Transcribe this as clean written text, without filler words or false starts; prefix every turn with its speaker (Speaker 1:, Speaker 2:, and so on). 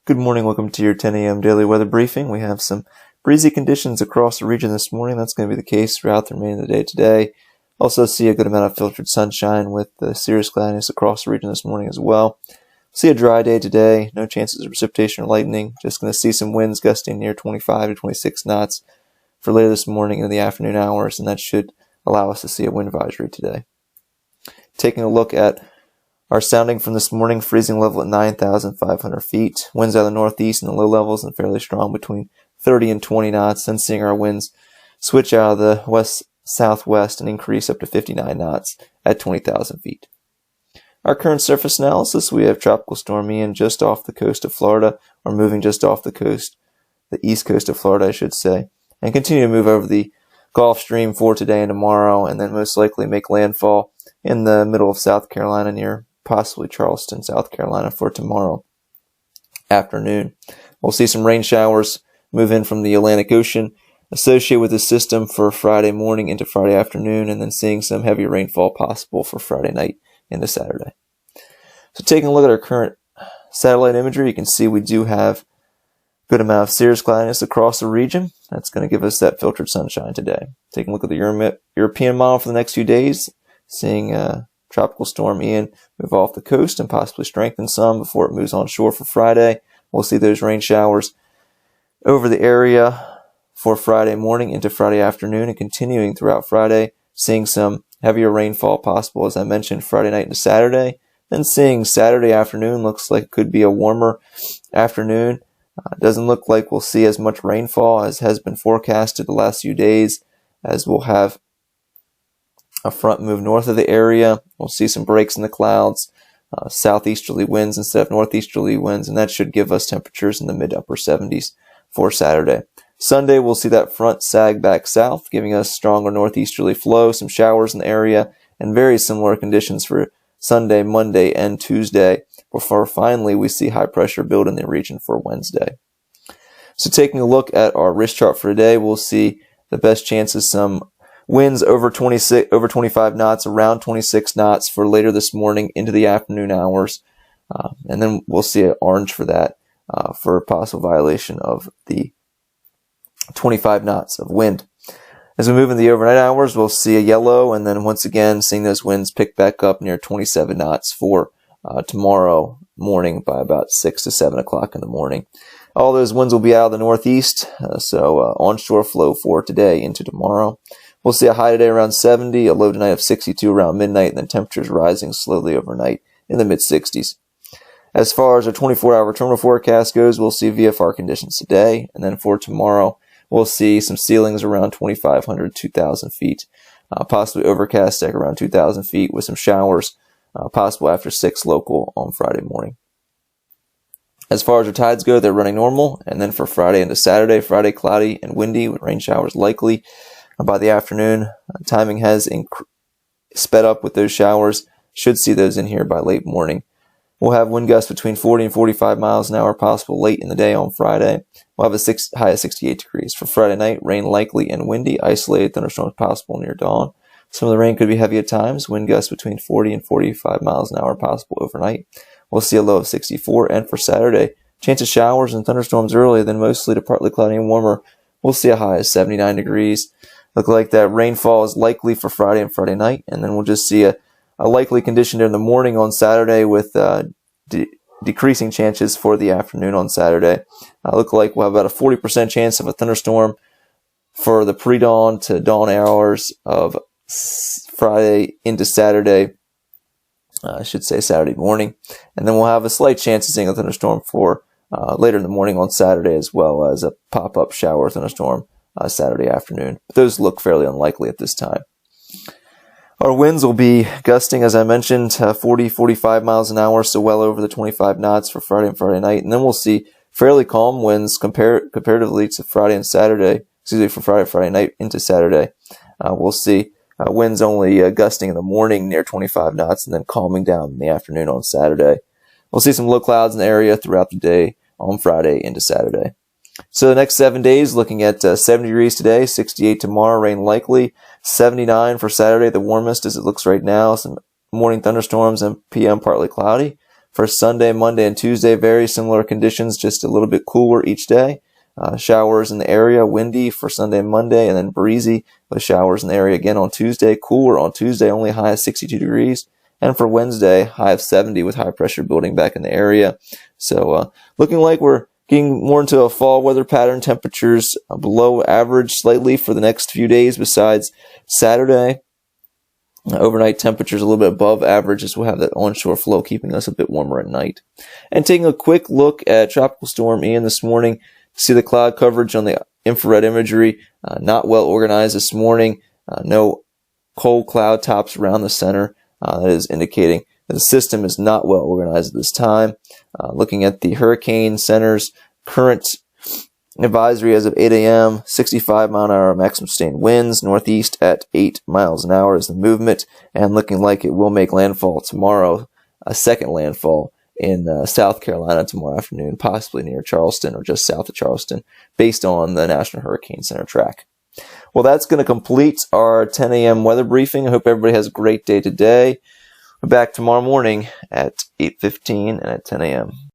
Speaker 1: Good morning, welcome to your 10 a.m. daily weather briefing. We have some breezy conditions across the region this morning. That's going to be the case throughout the remainder of the day today. Also see a good amount of filtered sunshine with cirrus cloudiness across the region this morning as well. See a dry day today, no chances of precipitation or lightning. Just going to see some winds gusting near 25 to 26 knots for later this morning into the afternoon hours, and that should allow us to see a wind advisory today. Taking a look at our sounding from this morning, freezing level at 9,500 feet. Winds out of the northeast in the low levels and fairly strong between 30 and 20 knots. Then seeing our winds switch out of the west-southwest and increase up to 59 knots at 20,000 feet. Our current surface analysis, we have Tropical Storm Ian just off the coast of Florida, or moving just off the coast, the east coast of Florida, I should say, and continue to move over the Gulf Stream for today and tomorrow, and then most likely make landfall in the middle of South Carolina near possibly Charleston, South Carolina for tomorrow afternoon. We'll see some rain showers move in from the Atlantic Ocean associated with the system for Friday morning into Friday afternoon, and then seeing some heavy rainfall possible for Friday night into Saturday. So taking a look at our current satellite imagery, you can see we do have a good amount of cirrus cloudiness across the region. That's going to give us that filtered sunshine today. Taking a look at the European model for the next few days, seeing Tropical Storm Ian move off the coast and possibly strengthen some before it moves on shore for Friday. We'll see those rain showers over the area for Friday morning into Friday afternoon and continuing throughout Friday, seeing some heavier rainfall possible, as I mentioned, Friday night into Saturday. Then seeing Saturday afternoon, looks like it could be a warmer afternoon. Doesn't look like we'll see as much rainfall as has been forecasted the last few days, as we'll have a front move north of the area. We'll see some breaks in the clouds, southeasterly winds instead of northeasterly winds, and that should give us temperatures in the mid-upper 70s for Saturday. Sunday, we'll see that front sag back south, giving us stronger northeasterly flow, some showers in the area, and very similar conditions for Sunday, Monday, and Tuesday, before finally we see high pressure build in the region for Wednesday. So taking a look at our risk chart for today, we'll see the best chances some winds over 25 knots, around 26 knots for later this morning into the afternoon hours. And then we'll see an orange for that, for a possible violation of the 25 knots of wind. As we move in the overnight hours, we'll see a yellow, and then once again seeing those winds pick back up near 27 knots for tomorrow morning by about 6 to 7 o'clock in the morning. All those winds will be out of the northeast, so onshore flow for today into tomorrow. We'll see a high today around 70, a low tonight of 62 around midnight, and then temperatures rising slowly overnight in the mid-60s. As far as our 24-hour terminal forecast goes, we'll see VFR conditions today, and then for tomorrow, we'll see some ceilings around 2,500, 2,000 feet, possibly overcast deck around 2,000 feet with some showers possible after 6 local on Friday morning. As far as our tides go, they're running normal, and then for Friday into Saturday, Friday cloudy and windy with rain showers likely. By the afternoon, timing has sped up with those showers. Should see those in here by late morning. We'll have wind gusts between 40 and 45 miles an hour possible late in the day on Friday. We'll have a high of 68 degrees. For Friday night, rain likely and windy, isolated thunderstorms possible near dawn. Some of the rain could be heavy at times. Wind gusts between 40 and 45 miles an hour possible overnight. We'll see a low of 64. And for Saturday, chance of showers and thunderstorms early, then mostly to partly cloudy and warmer. We'll see a high of 79 degrees. Look like that rainfall is likely for Friday and Friday night, and then we'll just see a likely condition in the morning on Saturday with decreasing chances for the afternoon on Saturday. Look like we'll have about a 40% chance of a thunderstorm for the pre-dawn to dawn hours of Friday into Saturday, I should say Saturday morning, and then we'll have a slight chance of seeing a thunderstorm for later in the morning on Saturday, as well as a pop-up shower thunderstorm Saturday afternoon. But those look fairly unlikely at this time. Our winds will be gusting, as I mentioned, 40, 45 miles an hour, so well over the 25 knots for Friday and Friday night. And then we'll see fairly calm winds comparatively to Friday and Saturday, for Friday night into Saturday. We'll see winds only gusting in the morning near 25 knots and then calming down in the afternoon on Saturday. We'll see some low clouds in the area throughout the day on Friday into Saturday. So the next 7 days, looking at 70 degrees today, 68 tomorrow, rain likely, 79 for Saturday, the warmest as it looks right now, some morning thunderstorms and PM partly cloudy. For Sunday, Monday, and Tuesday, very similar conditions, just a little bit cooler each day. Showers in the area, windy for Sunday and Monday, and then breezy with showers in the area again on Tuesday. Cooler on Tuesday, only high of 62 degrees. And for Wednesday, high of 70 with high pressure building back in the area. So looking like we're getting more into a fall weather pattern. Temperatures below average slightly for the next few days besides Saturday. Overnight temperatures a little bit above average as we'll have that onshore flow keeping us a bit warmer at night. And taking a quick look at Tropical Storm Ian this morning, see the cloud coverage on the infrared imagery, not well organized this morning. No cold cloud tops around the center. That is indicating that the system is not well organized at this time. Looking at the Hurricane Center's current advisory as of 8 a.m., 65 mile an hour maximum sustained winds, northeast at 8 miles an hour is the movement, and looking like it will make landfall tomorrow, a second landfall in South Carolina tomorrow afternoon, possibly near Charleston or just south of Charleston, based on the National Hurricane Center track. Well, that's going to complete our 10 a.m. weather briefing. I hope everybody has a great day today. We're back tomorrow morning at 8:15 and at 10 a.m.